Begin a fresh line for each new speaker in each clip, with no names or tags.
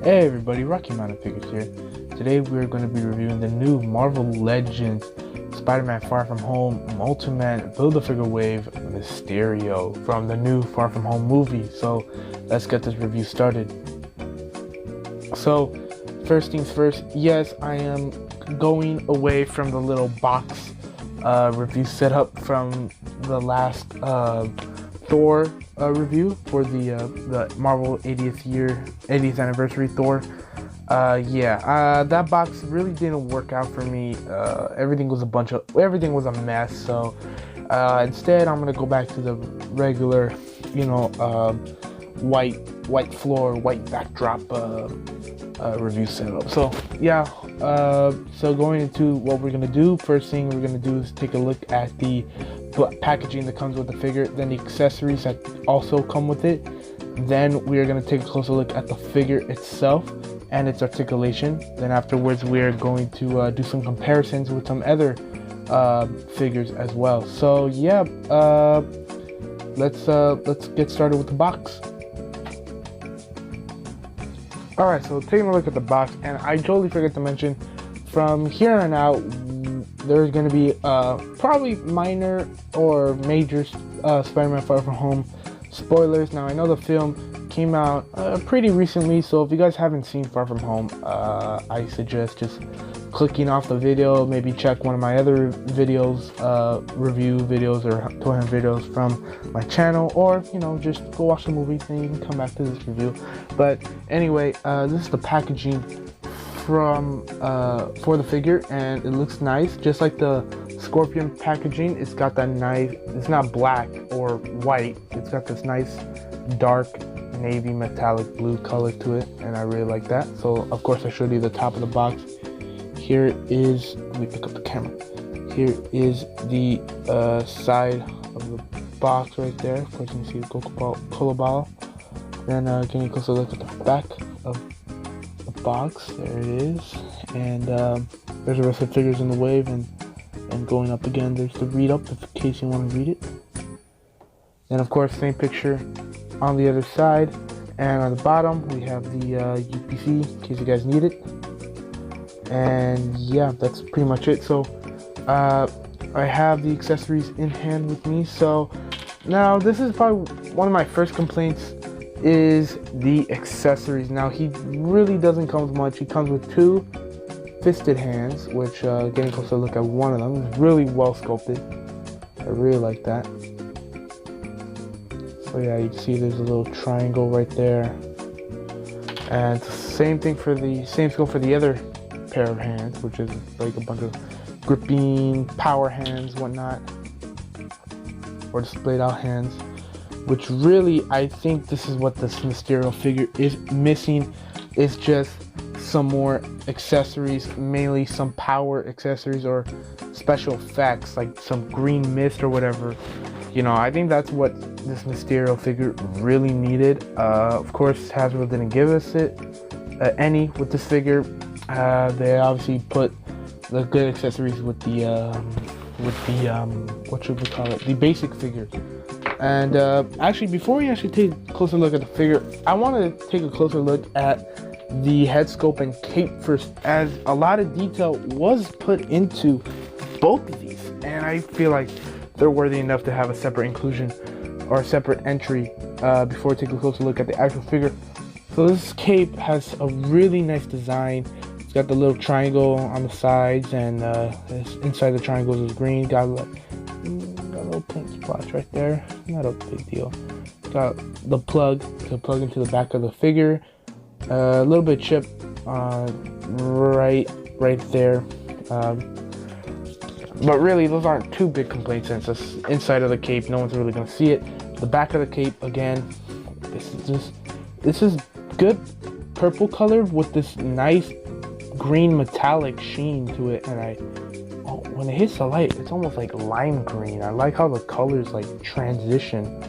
Hey everybody, Rocky Mountain Figures here. Today we're going to be reviewing the new Marvel Legends Spider-Man Far From Home Molten Man Build-A-Figure Wave Mysterio from the new Far From Home movie. So let's get this review started. So first things first, yes, I am going away from the little box review setup from the last Thor review for the Marvel 80th anniversary Thor. That box really didn't work out for me. Everything was a mess. So instead, I'm gonna go back to the regular, white floor, white backdrop review setup. So yeah, so going into what we're gonna do, first thing we're gonna do is take a look at the packaging that comes with the figure, then the accessories that also come with it. Then we are going to take a closer look at the figure itself and its articulation. Then afterwards we are going to do some comparisons with some other figures as well. So yeah, let's get started with the box. Alright, so taking a look at the box, and I totally forgot to mention, from here on out there's going to be probably minor or major Spider-Man Far From Home spoilers. Now I know the film came out pretty recently, so if you guys haven't seen Far From Home, I suggest just clicking off the video, maybe check one of my other videos, review videos or toy hunt videos from my channel, or just go watch the movie and you can come back to this review. But anyway, this is the packaging from for the figure, and it looks nice, just like the Scorpion packaging. It's got that nice, it's not black or white, it's got this nice dark navy metallic blue color to it, and I really like that. So of course I showed you the top of the box. Here is, let me pick up the camera, here is the side of the box right there. Of course you can see the Coca-Cola bottle. Then getting a closer look at the back of box, there it is, and there's the rest of the figures in the wave, and going up again there's the read up in case you want to read it. And of course same picture on the other side, and on the bottom we have the UPC in case you guys need it. And yeah, that's pretty much it. So I have the accessories in hand with me. So now this is probably one of my first complaints, is the accessories. Now he really doesn't come with much. He comes with two fisted hands, which getting closer to look at one of them is really well sculpted. I really like that. So yeah, you can see there's a little triangle right there, and same scope for the other pair of hands, which is like a bunch of gripping power hands, whatnot, or displayed out hands. Which really, I think this is what this Mysterio figure is missing, is just some more accessories, mainly some power accessories or special effects, like some green mist or whatever. I think that's what this Mysterio figure really needed. Of course, Hasbro didn't give us any with this figure. They obviously put the good accessories with the what should we call it, the basic figure. And actually, before we actually take a closer look at the figure, I want to take a closer look at the head sculpt and cape first, as a lot of detail was put into both of these, and I feel like they're worthy enough to have a separate inclusion or a separate entry before we take a closer look at the actual figure. So this cape has a really nice design. It's got the little triangle on the sides, and inside the triangles is green. Got a little pink splotch right there, not a big deal. Got the plug to plug into the back of the figure, a little bit chip right there, but really those aren't too big complaints, since it's inside of the cape, no one's really going to see it. The back of the cape, again, this is good purple color with this nice green metallic sheen to it, and when it hits the light, it's almost like lime green. I like how the colors like transition.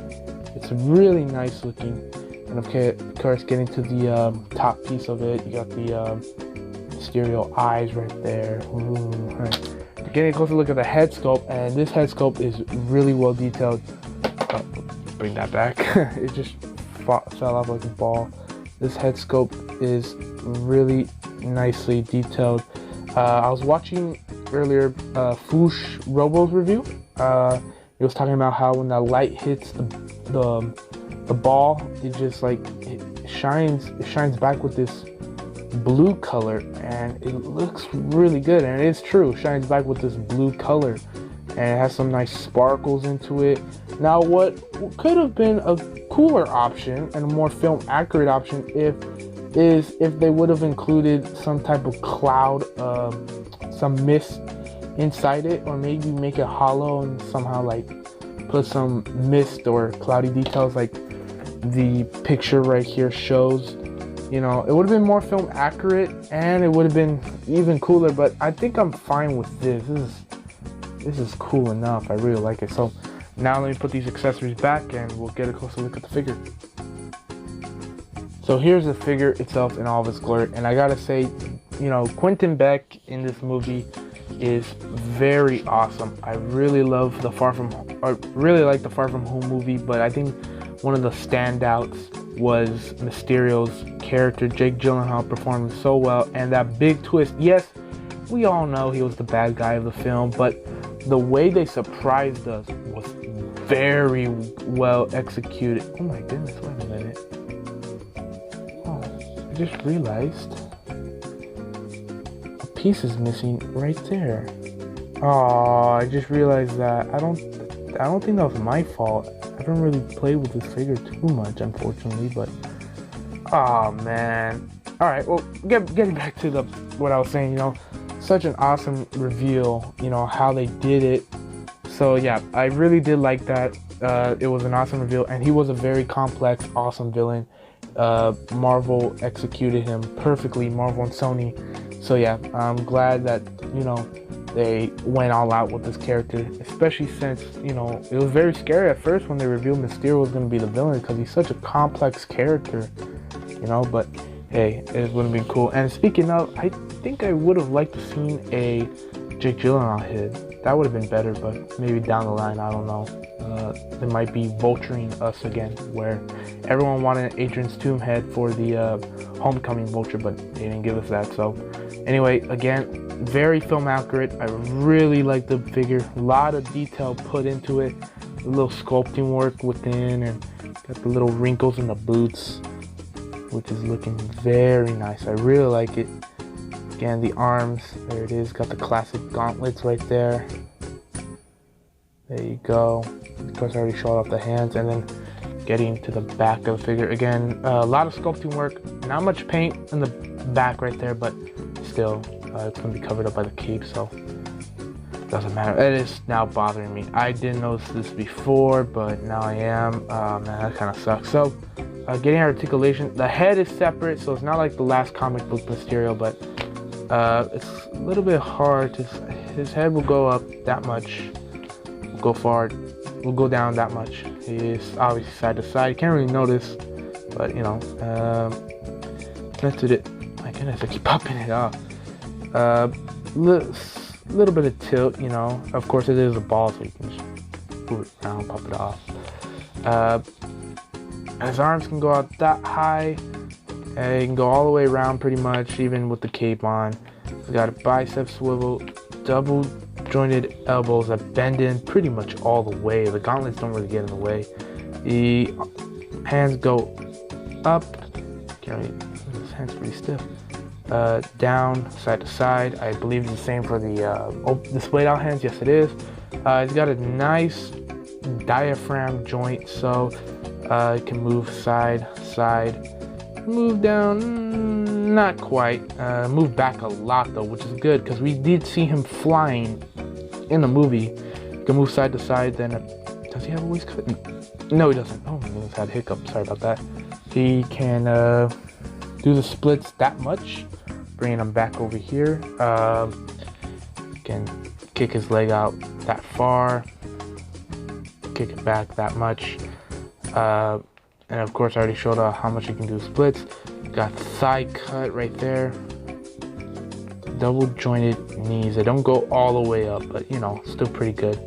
It's really nice looking. And of course, getting to the top piece of it, you got the Mysterio eyes right there. Ooh, right. Getting a closer look at the head sculpt, and this head sculpt is really well detailed. Bring that back. It just fell off like a ball. This head sculpt is really nicely detailed. I was watching earlier Foosh Robo's review. He was talking about how when the light hits the ball, it just like it shines back with this blue color, and it looks really good. And it is true, it shines back with this blue color, and it has some nice sparkles into it. Now, what could have been a cooler option and a more film accurate option if they would have included some type of cloud, some mist inside it, or maybe make it hollow and somehow like put some mist or cloudy details like the picture right here shows. You know, it would have been more film accurate and it would have been even cooler, but I think I'm fine with this. This is cool enough. I really like it. So now let me put these accessories back and we'll get a closer look at the figure. So here's the figure itself in all of its glory, and I gotta say, you know, Quentin Beck in this movie is very awesome. I really love really like the Far From Home movie, but I think one of the standouts was Mysterio's character. Jake Gyllenhaal performed so well, and that big twist. Yes, we all know he was the bad guy of the film, but the way they surprised us was very well executed. Oh my goodness, wait a minute. Oh, I just realized a piece is missing right there. Oh, I just realized that. I don't think that was my fault. I haven't really played with this figure too much, unfortunately, but oh man. All right, well, getting back to what I was saying, you know, such an awesome reveal, you know, how they did it. So yeah, I really did like that. It was an awesome reveal, and he was a very complex, awesome villain. Marvel executed him perfectly, Marvel and Sony. So yeah, I'm glad that, you know, they went all out with this character, especially since, you know, it was very scary at first when they revealed Mysterio was going to be the villain, because he's such a complex character, you know, but hey, it would have been cool. And speaking of, I think I would have liked to seen a Jake Gyllenhaal head. That would have been better, but maybe down the line, I don't know. They might be vulturing us again, where everyone wanted Adrian's tomb head for the Homecoming vulture, but they didn't give us that. So anyway, again, very film accurate. I really like the figure. A lot of detail put into it. A little sculpting work within, and got the little wrinkles in the boots, which is looking very nice. I really like it. Again, the arms, there it is. Got the classic gauntlets right there. There you go. Of course, I already showed off the hands, and then getting to the back of the figure. Again, a lot of sculpting work. Not much paint in the back right there, but still, it's going to be covered up by the cape, so it doesn't matter. It is now bothering me. I didn't notice this before, but now I am. Man, that kind of sucks. So, getting articulation. The head is separate, so it's not like the last comic book Mysterio, but it's a little bit hard. His head will go up that much, will go forward, will go down that much. He is obviously side to side. You can't really notice, but you know, that's it. My goodness, I keep popping it off. Little bit of tilt, you know. Of course, it is a ball, so you can just move it around, pop it off. His arms can go out that high. And he can go all the way around pretty much, even with the cape on. He's got a bicep swivel, double jointed elbows that bend in pretty much all the way. The gauntlets don't really get in the way. The hands go up. His hand's pretty stiff. Down, side to side. I believe it's the same for the displayed out hands. Yes, it is. He's got a nice diaphragm joint, so it can move side, side. Move down, not quite. Move back a lot though, which is good, because we did see him flying in the movie. He can move side to side. Then does he have a waistcoat? No, he doesn't. Oh my goodness, I had a hiccup. Sorry about that. He can do the splits that much, bringing him back over here. Can kick his leg out that far, kick it back that much. And of course, I already showed how much you can do splits. Got thigh cut right there. Double jointed knees. They don't go all the way up, but you know, still pretty good.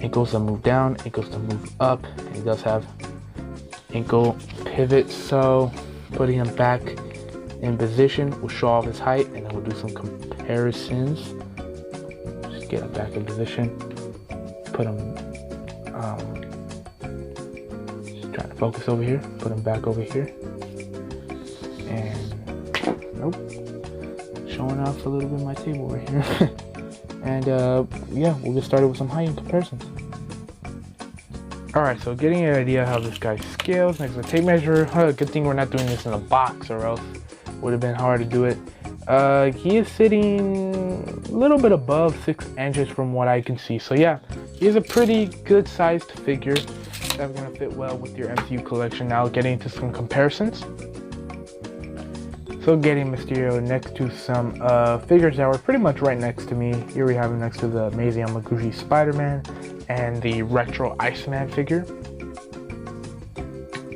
Ankles to move down, ankles to move up. And he does have ankle pivot. So putting him back in position. We'll show off his height, and then we'll do some comparisons. Just get him back in position. Put him, just trying to focus over here. Put him back over here. And, nope. Showing off a little bit of my table right here. And, yeah, we'll get started with some height and comparisons. Alright, so getting an idea how this guy scales next to the tape measure. Good thing we're not doing this in a box, or else it would have been hard to do it. He is sitting a little bit above 6 inches from what I can see. So yeah, he is a pretty good sized figure that's going to fit well with your MCU collection. Now getting into some comparisons. So getting Mysterio next to some figures that were pretty much right next to me. Here we have him next to the Amazing Yamaguchi Spider-Man and the Retro Iceman figure.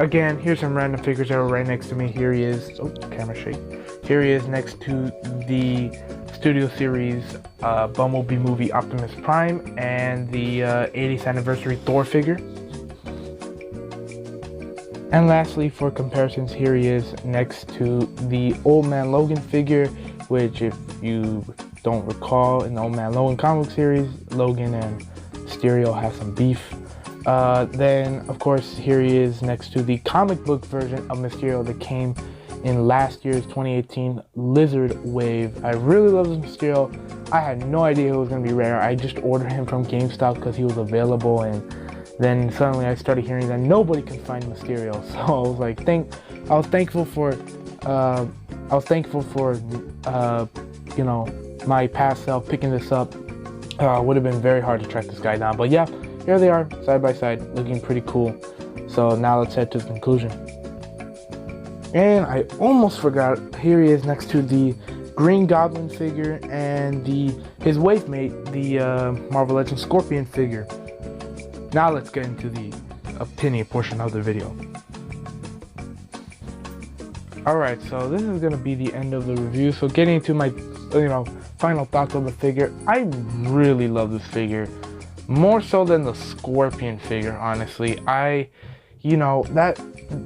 Again, here's some random figures that were right next to me. Here he is. Oh, camera shake. Here he is next to the Studio Series Bumblebee movie Optimus Prime and the 80th anniversary Thor figure. And lastly, for comparisons, here he is next to the Old Man Logan figure, which, if you don't recall, in the Old Man Logan comic series, Logan and Mysterio have some beef. Then, of course, here he is next to the comic book version of Mysterio that came in last year's 2018 Lizard Wave. I really love this Mysterio. I had no idea it was going to be rare. I just ordered him from GameStop because he was available, and then suddenly I started hearing that nobody can find Mysterio. So I was like, I was thankful for, you know, my past self picking this up. Would have been very hard to track this guy down. But yeah, here they are, side by side, looking pretty cool. So now let's head to the conclusion. And I almost forgot, here he is next to the Green Goblin figure and his wave mate, the Marvel Legends Scorpion figure. Now let's get into the opinion portion of the video. Alright, so this is going to be the end of the review. So getting into my, final thoughts on the figure. I really love this figure. More so than the Scorpion figure, honestly. That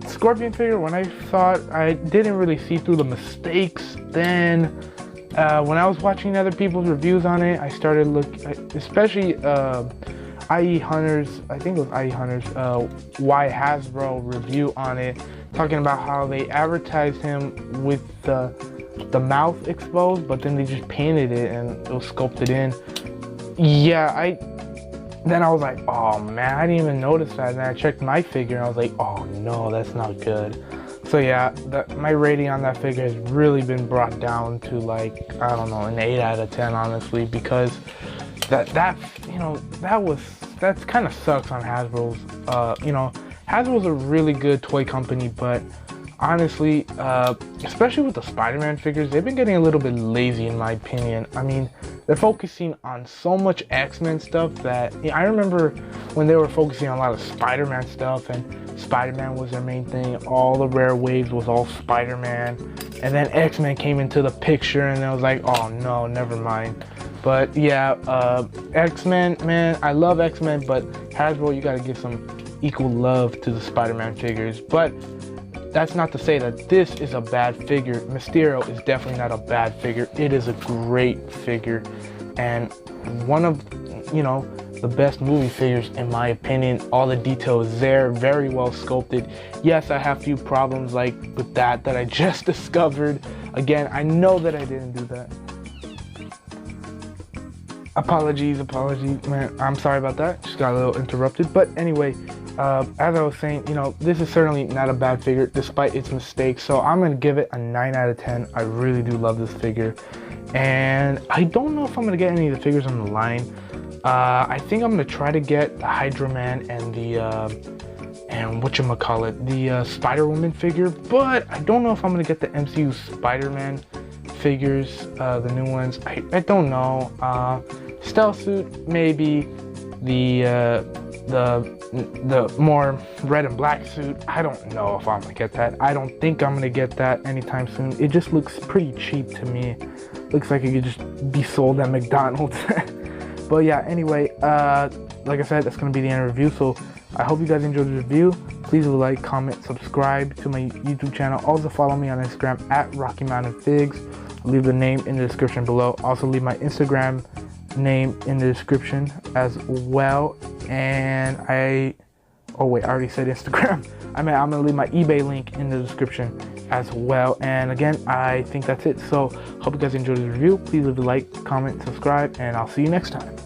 Scorpion figure, when I saw it, I didn't really see through the mistakes. Then, when I was watching other people's reviews on it, I started looking, especially IE Hunters, I think it was IE Hunters, Why Hasbro review on it, talking about how they advertised him with the mouth exposed, but then they just painted it and it was sculpted in. Yeah, then I was like, oh man, I didn't even notice that. And then I checked my figure and I was like, oh no, that's not good. So yeah, my rating on that figure has really been brought down to, like, I don't know, an 8 out of 10, honestly, because that kind of sucks on Hasbro's. Hasbro's a really good toy company, but honestly, especially with the Spider-Man figures, they've been getting a little bit lazy, in my opinion. I mean, they're focusing on so much X-Men stuff that I remember when they were focusing on a lot of Spider-Man stuff, and Spider-Man was their main thing. All the rare waves was all Spider-Man, and then X-Men came into the picture, and I was like, oh no, never mind. But yeah, X-Men, man, I love X-Men, but Hasbro, you gotta give some equal love to the Spider-Man figures. But that's not to say that this is a bad figure. Mysterio is definitely not a bad figure. It is a great figure, and one of, the best movie figures, in my opinion. All the detail is there, very well sculpted. Yes, I have a few problems like with that I just discovered. Again, I know that I didn't do that. Apologies, man. I'm sorry about that. Just got a little interrupted. But anyway, as I was saying, this is certainly not a bad figure despite its mistakes. So I'm going to give it a 9 out of 10. I really do love this figure. And I don't know if I'm going to get any of the figures on the line. I think I'm going to try to get the Hydra Man and the, the Spider-Woman figure. But I don't know if I'm going to get the MCU Spider-Man figures, the new ones. I don't know. Stealth suit, maybe. The more red and black suit, I don't know if I'm gonna get that. I don't think I'm gonna get that anytime soon. It just looks pretty cheap to me. Looks like it could just be sold at McDonald's. But yeah, anyway, like I said, that's gonna be the end of the review. So I hope you guys enjoyed the review. Please leave a like, comment, subscribe to my YouTube channel. Also follow me on Instagram at Rocky Mountain Figs. I'll leave the name in the description below. Also leave my Instagram name in the description as well. And I already said Instagram. I'm gonna leave my eBay link in the description as well. And again, I think that's it. So hope you guys enjoyed the review. Please leave a like, comment, subscribe, and I'll see you next time.